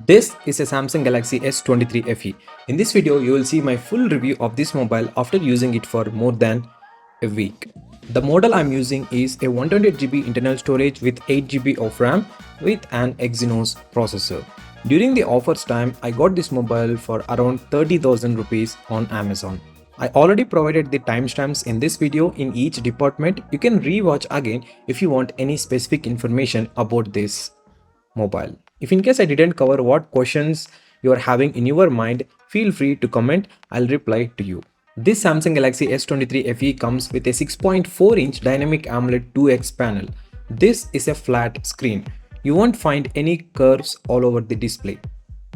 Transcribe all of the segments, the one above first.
This is a Samsung Galaxy S23 FE. In this video, you will see my full review of this mobile after using it for more than a week. The model I'm using is a 128GB internal storage with 8GB of RAM with an Exynos processor. During the offers time, I got this mobile for around 30,000 rupees on Amazon. I already provided the timestamps in this video in each department. You can rewatch again if you want any specific information about this mobile. If in case I didn't cover what questions you are having in your mind, feel free to comment, I'll reply to you. This Samsung Galaxy S23 FE comes with a 6.4-inch dynamic AMOLED 2X panel. This is a flat screen. You won't find any curves all over the display.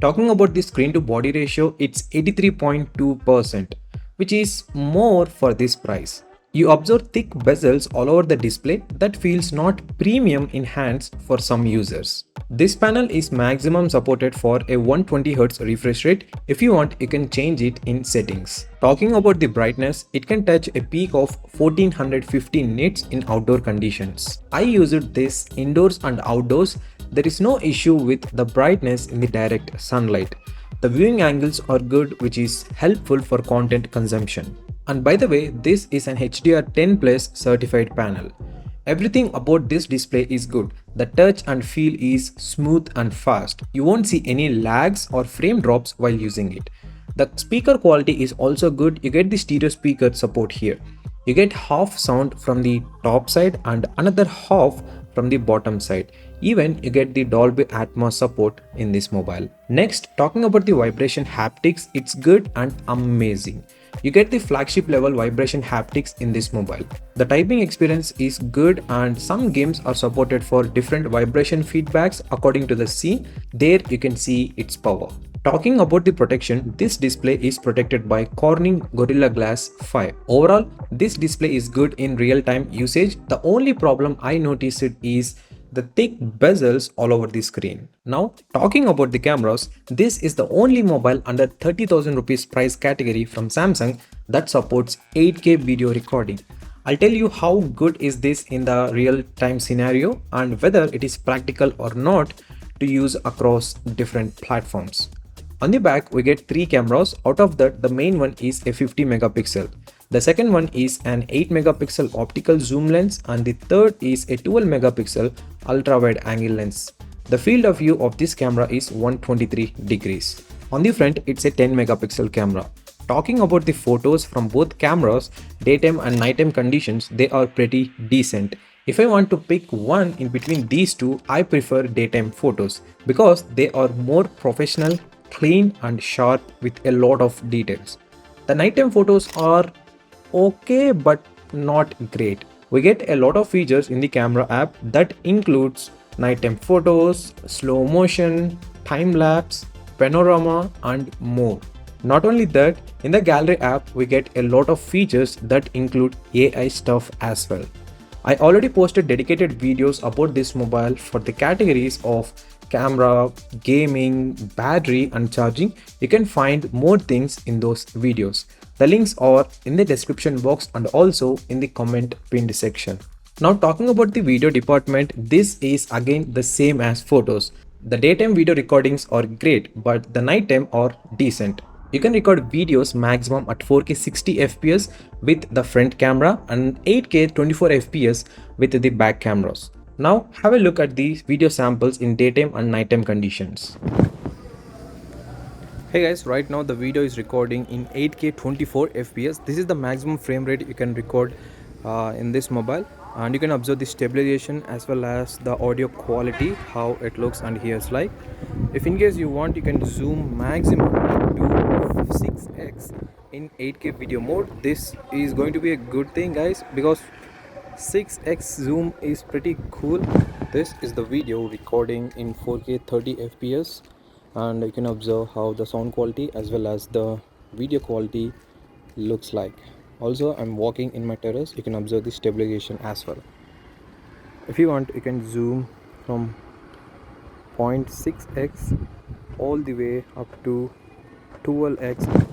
Talking about the screen to body ratio, it's 83.2%, which is more for this price. You observe thick bezels all over the display that feels not premium in hands for some users. This panel is maximum supported for a 120Hz refresh rate. If you want, you can change it in settings. Talking about the brightness, it can touch a peak of 1450 nits in outdoor conditions. I used this indoors and outdoors. There is no issue with the brightness in the direct sunlight. The viewing angles are good, which is helpful for content consumption. And by the way, this is an HDR 10 Plus certified panel. Everything about this display is good. The touch and feel is smooth and fast. You won't see any lags or frame drops while using it. The speaker quality is also good. You get the stereo speaker support here. You get half sound from the top side and another half from the bottom side. Even you get the Dolby Atmos support in this mobile. Next, talking about the vibration haptics, it's good and amazing. You get the flagship level vibration haptics in this mobile. The typing experience is good and some games are supported for different vibration feedbacks according to the scene. There you can see its power. Talking about the protection, this display is protected by Corning Gorilla Glass 5. Overall, this display is good in real-time usage. The only problem I noticed is the thick bezels all over the screen. Now, talking about the cameras, this is the only mobile under 30,000 rupees price category from Samsung that supports 8K video recording. I'll tell you how good is this in the real-time scenario and whether it is practical or not to use across different platforms. On the back, we get 3 cameras. Out of that, the main one is a 50 megapixel. The second one is an 8 megapixel optical zoom lens and the third is a 12 megapixel ultra wide angle lens. The field of view of this camera is 123 degrees. On the front, it's a 10 megapixel camera. Talking about the photos from both cameras, daytime and nighttime conditions, they are pretty decent. If I want to pick one in between these two, I prefer daytime photos because they are more professional, clean and sharp with a lot of details. The nighttime photos are okay but not great. We get a lot of features in the camera app that includes nighttime photos, slow motion, time lapse, panorama and more. Not only that, in the gallery app we get a lot of features that include AI stuff as well. I already posted dedicated videos about this mobile for the categories of camera, gaming, battery and charging. You can find more things in those videos. The links are in the description box and also in the comment pinned section. Now talking about the video department, this is again the same as photos. The daytime video recordings are great but the nighttime are decent. You can record videos maximum at 4K 60 FPS with the front camera and 8K 24 FPS with the back cameras. Now have a look at these video samples in daytime and nighttime conditions. Hey guys, right now the video is recording in 8K 24 FPS. This is the maximum frame rate you can record in this mobile, and you can observe the stabilization as well as the audio quality, how it looks and hears like. If in case you want, you can zoom maximum to 6x in 8K video mode. This is going to be a good thing guys because 6x zoom is pretty cool. This is the video recording in 4K 30 FPS and you can observe how the sound quality as well as the video quality looks like. Also, I'm walking in my terrace. You can observe the stabilization as well. If you want, you can zoom from 0.6x all the way up to 12x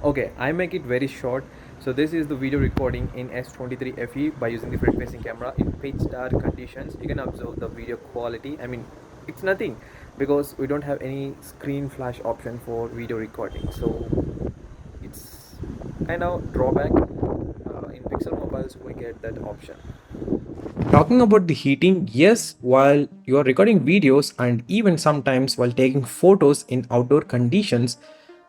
Okay, I make it very short. So this is the video recording in S23 FE by using the front-facing camera in pitch dark conditions. You can observe the video quality. I mean, it's nothing because we don't have any screen flash option for video recording. So it's kind of drawback. In Pixel mobiles, we get that option. Talking about the heating, yes, while you are recording videos and even sometimes while taking photos in outdoor conditions,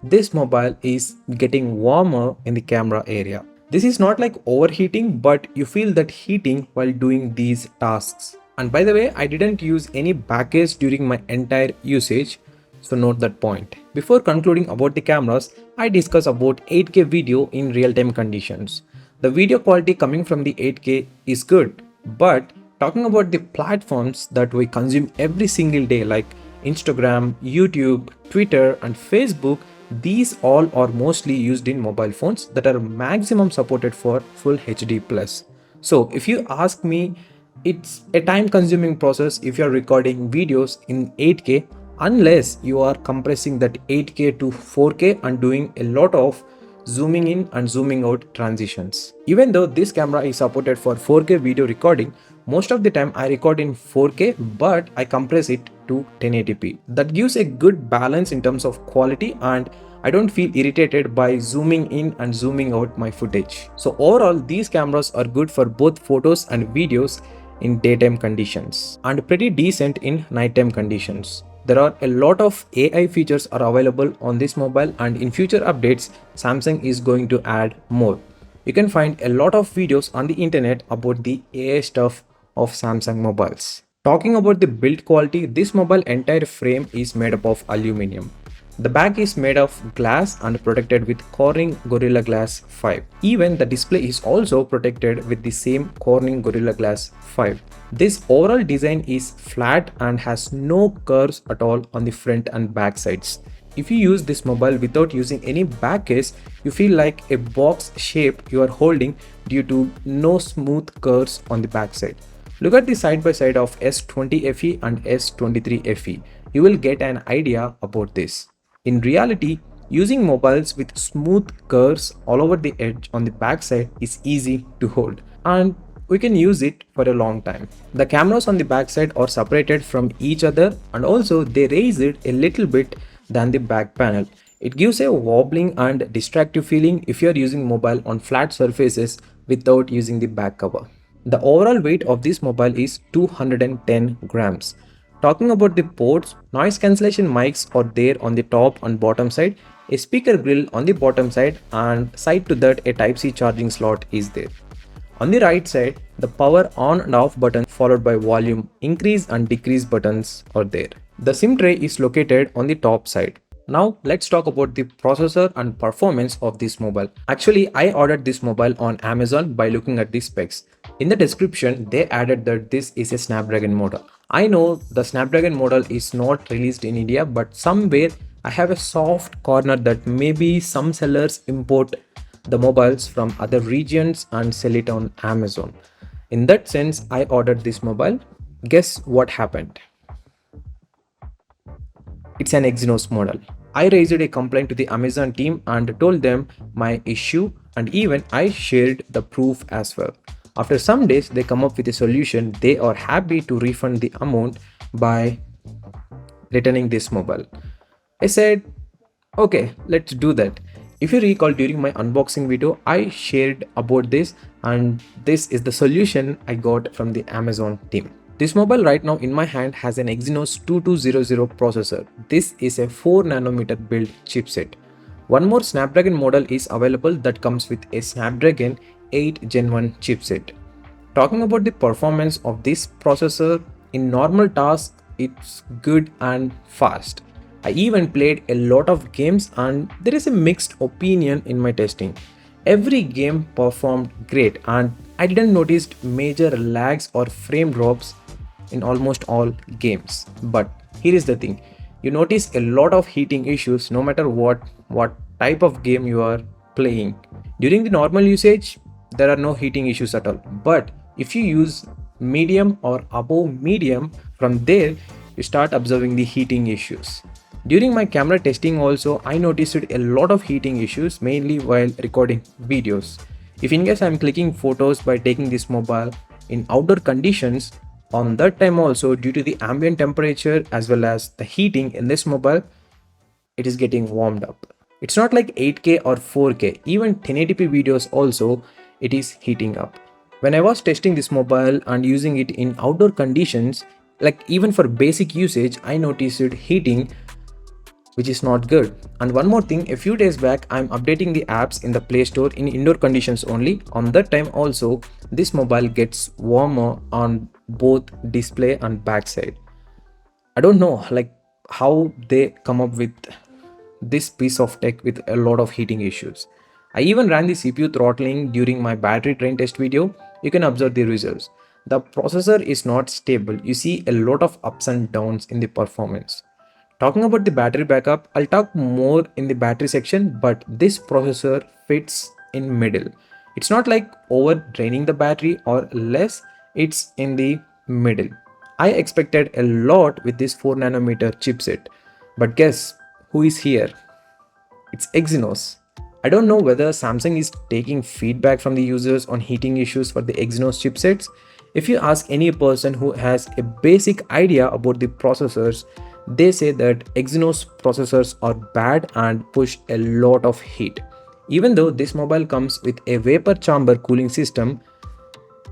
this mobile is getting warmer in the camera area. This is not like overheating, but you feel that heating while doing these tasks. And by the way, I didn't use any backcase during my entire usage, so note that point. Before concluding about the cameras, I discuss about 8K video in real-time conditions. The video quality coming from the 8K is good, but talking about the platforms that we consume every single day like Instagram, YouTube, Twitter and Facebook, these all are mostly used in mobile phones that are maximum supported for full HD+. So if you ask me, it's a time consuming process if you're recording videos in 8K unless you are compressing that 8K to 4K and doing a lot of zooming in and zooming out transitions. Even though this camera is supported for 4K video recording, most of the time I record in 4K but I compress it to 1080p. That gives a good balance in terms of quality and I don't feel irritated by zooming in and zooming out my footage. So overall, these cameras are good for both photos and videos in daytime conditions and pretty decent in nighttime conditions. There are a lot of AI features are available on this mobile and in future updates, Samsung is going to add more. You can find a lot of videos on the internet about the AI stuff of Samsung mobiles. Talking about the build quality, this mobile entire frame is made up of aluminum. The back is made of glass and protected with Corning Gorilla Glass 5. Even the display is also protected with the same Corning Gorilla Glass 5. This overall design is flat and has no curves at all on the front and back sides. If you use this mobile without using any back case, you feel like a box shape you are holding due to no smooth curves on the back side. Look at the side by side of S20 FE and S23 FE. You will get an idea about this. In reality, using mobiles with smooth curves all over the edge on the backside is easy to hold and we can use it for a long time. The cameras on the backside are separated from each other and also they raise it a little bit than the back panel. It gives a wobbling and distractive feeling if you are using mobile on flat surfaces without using the back cover. The overall weight of this mobile is 210 grams. Talking about the ports, noise cancellation mics are there on the top and bottom side, a speaker grill on the bottom side and side to that a Type-C charging slot is there. On the right side, the power on and off button followed by volume increase and decrease buttons are there. The SIM tray is located on the top side. Now let's talk about the processor and performance of this mobile. Actually, I ordered this mobile on Amazon by looking at the specs. In the description, they added that this is a Snapdragon model. I know the Snapdragon model is not released in India, but somewhere I have a soft corner that maybe some sellers import the mobiles from other regions and sell it on Amazon. In that sense, I ordered this mobile. Guess what happened? It's an Exynos model. I raised a complaint to the Amazon team and told them my issue and even I shared the proof as well. After some days, they come up with a solution. They are happy to refund the amount by returning this mobile. I said, okay, let's do that. If you recall during my unboxing video, I shared about this and this is the solution I got from the Amazon team. This mobile right now in my hand has an Exynos 2200 processor. This is a 4nm build chipset. One more Snapdragon model is available that comes with a Snapdragon 8 Gen 1 chipset. Talking about the performance of this processor, in normal tasks, it's good and fast. I even played a lot of games and there is a mixed opinion in my testing. Every game performed great and I didn't notice major lags or frame drops in almost all games. But here is the thing, you notice a lot of heating issues no matter what type of game you are playing. During the normal usage, there are no heating issues at all. But if you use medium or above medium, from there you start observing the heating issues. During my camera testing also, I noticed a lot of heating issues, mainly while recording videos. If in case I'm clicking photos by taking this mobile in outdoor conditions, on that time also due to the ambient temperature as well as the heating in this mobile, it is getting warmed up. It's not like 8K or 4K, even 1080p videos also it is heating up. When I was testing this mobile and using it in outdoor conditions, like even for basic usage, I noticed it heating, which is not good. And one more thing, a few days back I'm updating the apps in the Play Store in indoor conditions only. On that time also this mobile gets warmer on both display and backside. I don't know like how they come up with this piece of tech with a lot of heating issues. I even ran the CPU throttling during my battery drain test video. You can observe the results. The processor is not stable. You see a lot of ups and downs in the performance. Talking about the battery backup, I'll talk more in the battery section, but this processor fits in middle. It's not like over draining the battery or less, it's in the middle. I expected a lot with this 4 nanometer chipset, but guess who is here? It's Exynos. I don't know whether Samsung is taking feedback from the users on heating issues for the Exynos chipsets. If you ask any person who has a basic idea about the processors, they say that Exynos processors are bad and push a lot of heat. Even though this mobile comes with a vapor chamber cooling system,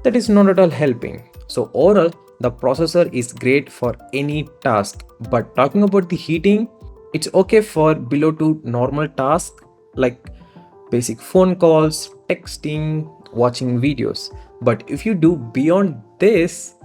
that is not at all helping. So overall, the processor is great for any task, but talking about the heating, it's okay for below to normal tasks like basic phone calls, texting, watching videos. But if you do beyond this,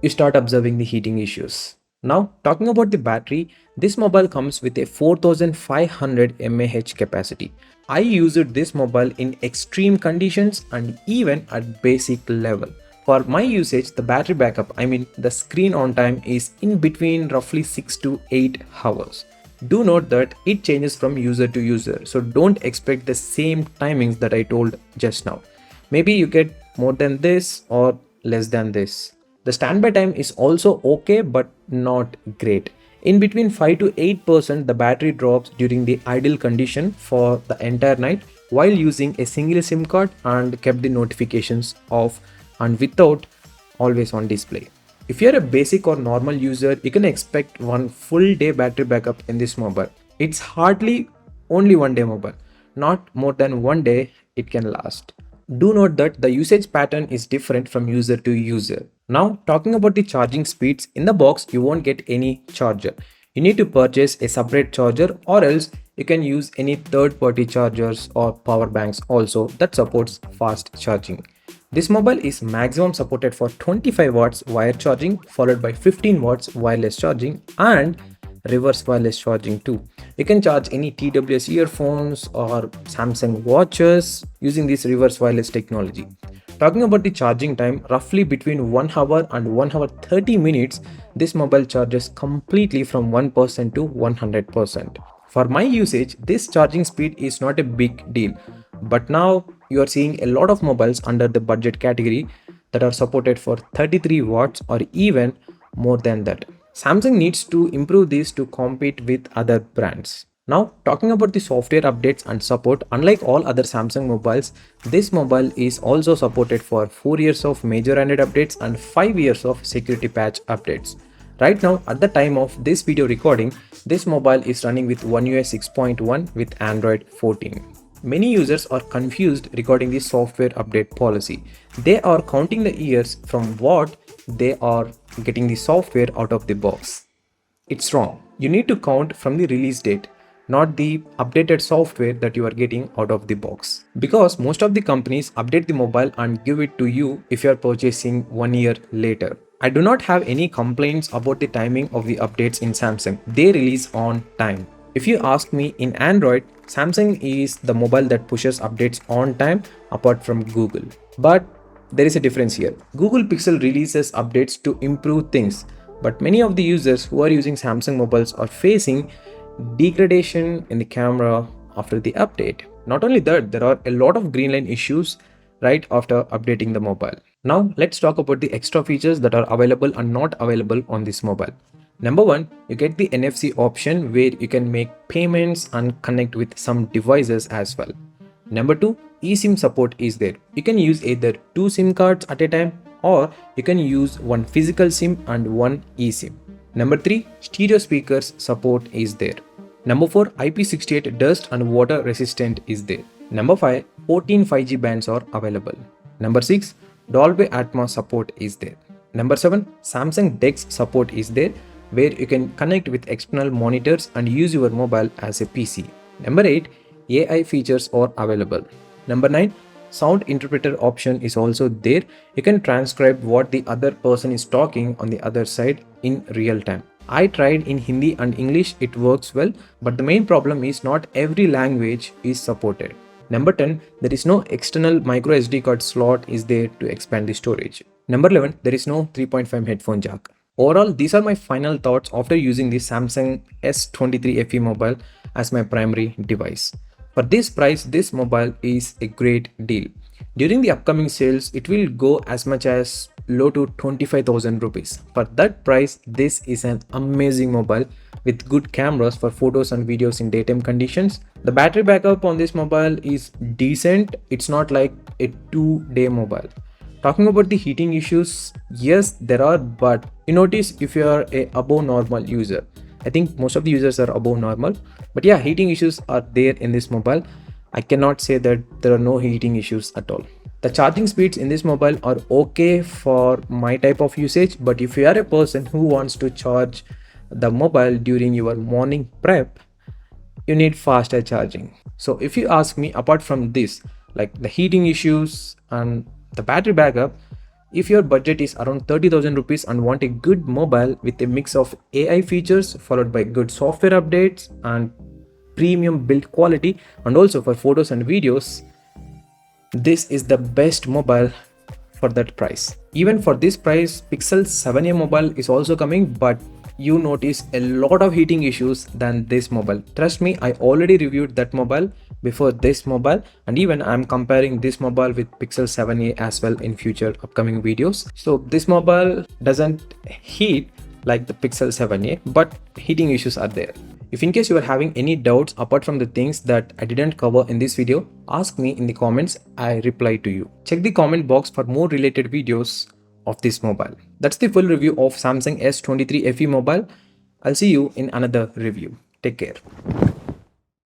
you start observing the heating issues. Now, talking about the battery, this mobile comes with a 4500 mAh capacity. I used this mobile in extreme conditions and even at basic level. For my usage, the battery backup, I mean the screen on time is in between roughly 6 to 8 hours. Do note that it changes from user to user, so don't expect the same timings that I told just now. Maybe you get more than this or less than this. The standby time is also okay but not great. In between 5 to 8% the battery drops during the idle condition for the entire night while using a single SIM card and kept the notifications off and without always on display. If you're a basic or normal user, you can expect one full day battery backup in this mobile. It's hardly only one day mobile, not more than one day it can last. Do note that the usage pattern is different from user to user. Now, talking about the charging speeds, in the box you won't get any charger. You need to purchase a separate charger or else you can use any third-party chargers or power banks also that supports fast charging. This mobile is maximum supported for 25 watts wire charging followed by 15 watts wireless charging and reverse wireless charging too. You can charge any TWS earphones or Samsung watches using this reverse wireless technology. Talking about the charging time, roughly between 1 hour and 1 hour 30 minutes, this mobile charges completely from 1% to 100%. For my usage, this charging speed is not a big deal, but now you are seeing a lot of mobiles under the budget category that are supported for 33 watts or even more than that. Samsung needs to improve this to compete with other brands. Now, talking about the software updates and support, unlike all other Samsung mobiles, this mobile is also supported for 4 years of major Android updates and 5 years of security patch updates. Right now, at the time of this video recording, this mobile is running with One UI 6.1 with Android 14. Many users are confused regarding the software update policy. They are counting the years from what they are getting the software out of the box. It's wrong. You need to count from the release date, not the updated software that you are getting out of the box. Because most of the companies update the mobile and give it to you if you are purchasing 1 year later. I do not have any complaints about the timing of the updates in Samsung. They release on time. If you ask me, in Android, Samsung is the mobile that pushes updates on time apart from Google. But there is a difference here. Google Pixel releases updates to improve things, but many of the users who are using Samsung mobiles are facing degradation in the camera after the update. Not only that, there are a lot of green line issues right after updating the mobile. Now let's talk about the extra features that are available and not available on this mobile. Number one, you get the NFC option where you can make payments and connect with some devices as well. Number two, eSIM support is there. You can use either two SIM cards at a time or you can use one physical SIM and one eSIM. Number three, stereo speakers support is there. Number 4, IP68 dust and water resistant is there. Number 5, 14 5G bands are available. Number 6, Dolby Atmos support is there. Number 7, Samsung Dex support is there where you can connect with external monitors and use your mobile as a PC. Number 8, AI features are available. Number 9, sound interpreter option is also there. You can transcribe what the other person is talking on the other side in real time. I tried in Hindi and English, it works well, but the main problem is not every language is supported. Number 10, there is no external micro SD card slot is there to expand the storage. Number 11, there is no 3.5 headphone jack. Overall, these are my final thoughts after using the Samsung S23 FE mobile as my primary device. For this price, this mobile is a great deal. During the upcoming sales, it will go as much as low to 25,000 rupees. For that price, this is an amazing mobile with good cameras for photos and videos in daytime conditions. The battery backup on this mobile is decent. It's not like a 2-day mobile. Talking about the heating issues, yes, there are, but you notice if you are a above normal user. I think most of the users are above normal, but yeah, heating issues are there in this mobile. I cannot say that there are no heating issues at all. The charging speeds in this mobile are okay for my type of usage, but if you are a person who wants to charge the mobile during your morning prep, you need faster charging. So if you ask me, apart from this, like the heating issues and the battery backup, if your budget is around 30,000 rupees and want a good mobile with a mix of AI features followed by good software updates and premium build quality and also for photos and videos, this is the best mobile for that price. Even for this price, Pixel 7a mobile is also coming, but you notice a lot of heating issues than this mobile. Trust me, I already reviewed that mobile before this mobile, and even I'm comparing this mobile with Pixel 7a as well in future upcoming videos. So this mobile doesn't heat like the Pixel 7a, but heating issues are there. If in case you are having any doubts apart from the things that I didn't cover in this video, ask me in the comments, I reply to you. Check the comment box for more related videos of this mobile. That's the full review of Samsung S23 FE mobile. I'll see you in another review. Take care.